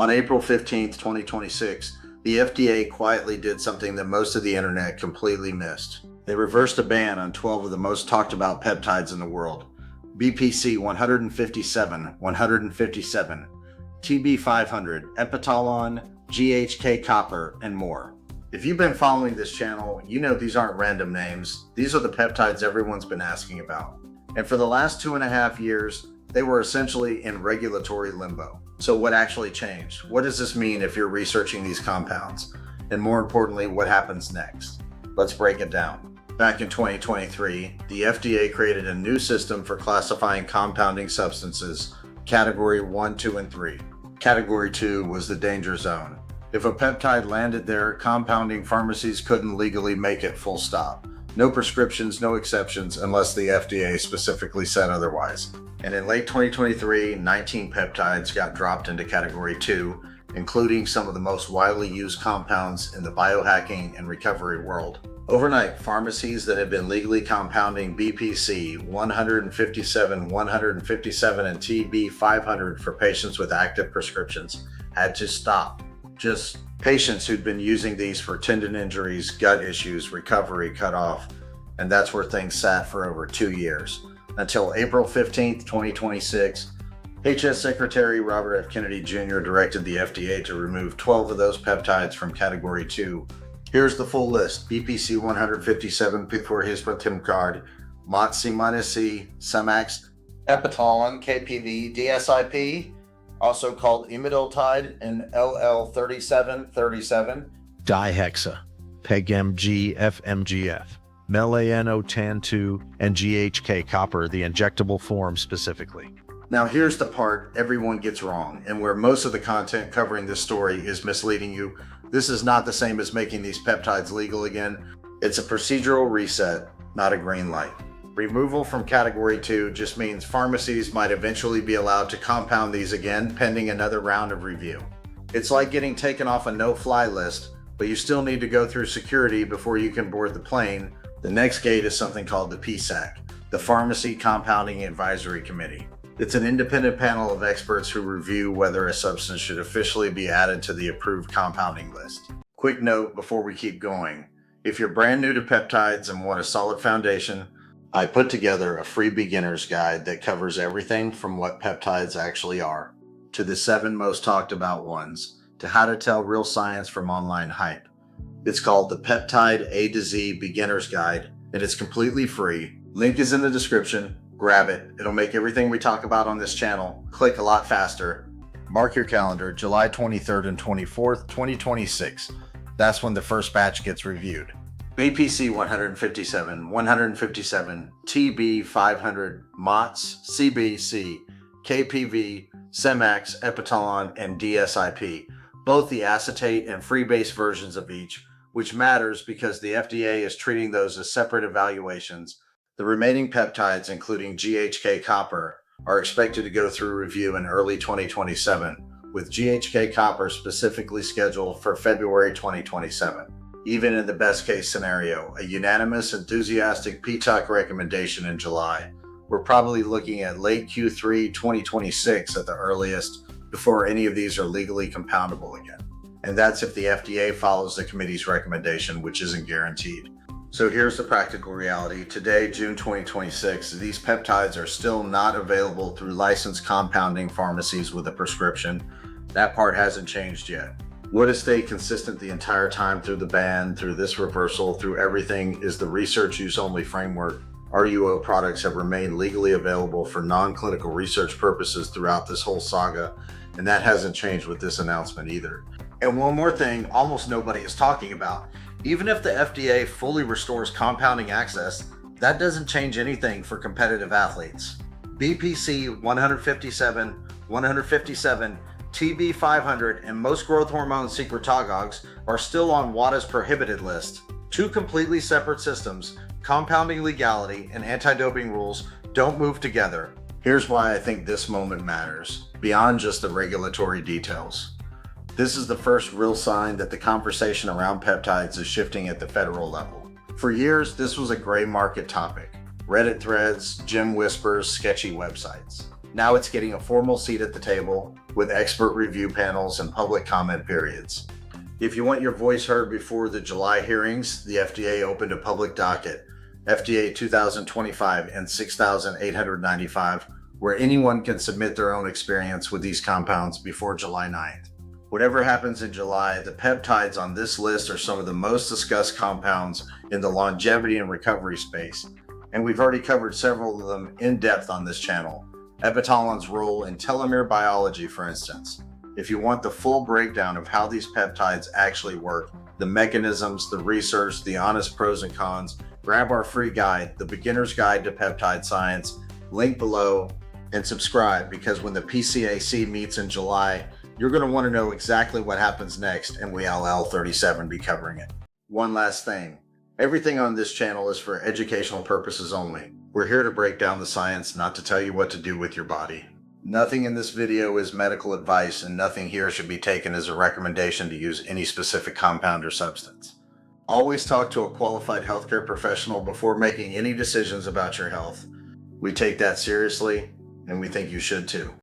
On April 15th, 2026, the FDA quietly did something that most of the internet completely missed. They reversed a ban on 12 of the most talked about peptides in the world: BPC 157, 157, TB 500, Epitalon, GHK-Cu, and more. If you've been following this channel, you know these aren't random names. These are the peptides everyone's been asking about. And for the last 2.5 years, they were essentially in regulatory limbo. So what actually changed? What does this mean if you're researching these compounds? And more importantly, what happens next? Let's break it down. Back in 2023, the FDA created a new system for classifying compounding substances, Category 1, 2, and 3. Category 2 was the danger zone. If a peptide landed there, compounding pharmacies couldn't legally make it, full stop. No prescriptions, no exceptions, unless the FDA specifically said otherwise. And in late 2023, 19 peptides got dropped into Category 2, including some of the most widely used compounds in the biohacking and recovery world. Overnight, pharmacies that had been legally compounding BPC 157, 157, and TB 500 for patients with active prescriptions had to stop. Just patients who'd been using these for tendon injuries, gut issues, recovery cut off, and that's where things sat for over 2 years. Until April 15th, 2026, HHS Secretary Robert F. Kennedy Jr. directed the FDA to remove 12 of those peptides from Category 2. Here's the full list: BPC 157 before his patent card, MOTS-C, Semax, Epitalon, KPV, DSIP, also called Epitalon, and LL3737, Dihexa, PEG-MG, FMGF, melanotan-2, and GHK-Cu, the injectable form specifically. Now here's the part everyone gets wrong, and where most of the content covering this story is misleading you. This is not the same as making these peptides legal again. It's a procedural reset, not a green light. Removal from Category 2 just means pharmacies might eventually be allowed to compound these again pending another round of review. It's like getting taken off a no-fly list, but you still need to go through security before you can board the plane. The next gate is something called the PCAC, the Pharmacy Compounding Advisory Committee. It's an independent panel of experts who review whether a substance should officially be added to the approved compounding list. Quick note before we keep going: if you're brand new to peptides and want a solid foundation, I put together a free beginner's guide that covers everything from what peptides actually are, to the 7 most talked about ones, to how to tell real science from online hype. It's called the Peptide A to Z Beginner's Guide, and it's completely free. Link is in the description. Grab it. It'll make everything we talk about on this channel click a lot faster. Mark your calendar, July 23rd and 24th, 2026. That's when the first batch gets reviewed. BPC 157, 157, TB 500, MOTS, CBC, KPV, Semax, Epitalon, and DSIP, both the acetate and free-base versions of each, which matters because the FDA is treating those as separate evaluations. The remaining peptides, including GHK-Cu, are expected to go through review in early 2027, with GHK-Cu specifically scheduled for February 2027. Even in the best case scenario, a unanimous, enthusiastic PCAC recommendation in July, we're probably looking at late Q3 2026 at the earliest before any of these are legally compoundable again. And that's if the FDA follows the committee's recommendation, which isn't guaranteed. So here's the practical reality. Today, June 2026, these peptides are still not available through licensed compounding pharmacies with a prescription. That part hasn't changed yet. What has stayed consistent the entire time through the ban, through this reversal, through everything, is the research use only framework. RUO products have remained legally available for non-clinical research purposes throughout this whole saga, and that hasn't changed with this announcement either. And one more thing almost nobody is talking about. Even if the FDA fully restores compounding access, that doesn't change anything for competitive athletes. BPC 157, 157, TB 500, and most growth hormone secretagogues are still on WADA's prohibited list. 2 completely separate systems, compounding legality and anti-doping rules, don't move together. Here's why I think this moment matters, beyond just the regulatory details. This is the first real sign that the conversation around peptides is shifting at the federal level. For years, this was a gray market topic. Reddit threads, gym whispers, sketchy websites. Now it's getting a formal seat at the table with expert review panels and public comment periods. If you want your voice heard before the July hearings, the FDA opened a public docket, FDA 2025 and 6895, where anyone can submit their own experience with these compounds before July 9th. Whatever happens in July, the peptides on this list are some of the most discussed compounds in the longevity and recovery space, and we've already covered several of them in depth on this channel. Epitalon's role in telomere biology, for instance. If you want the full breakdown of how these peptides actually work, the mechanisms, the research, the honest pros and cons, grab our free guide, The Beginner's Guide to Peptide Science, link below, and subscribe, because when the PCAC meets in July, you're going to want to know exactly what happens next, and we'll 37 be covering it. One last thing. Everything on this channel is for educational purposes only. We're here to break down the science, not to tell you what to do with your body. Nothing in this video is medical advice, and nothing here should be taken as a recommendation to use any specific compound or substance. Always talk to a qualified healthcare professional before making any decisions about your health. We take that seriously, and we think you should too.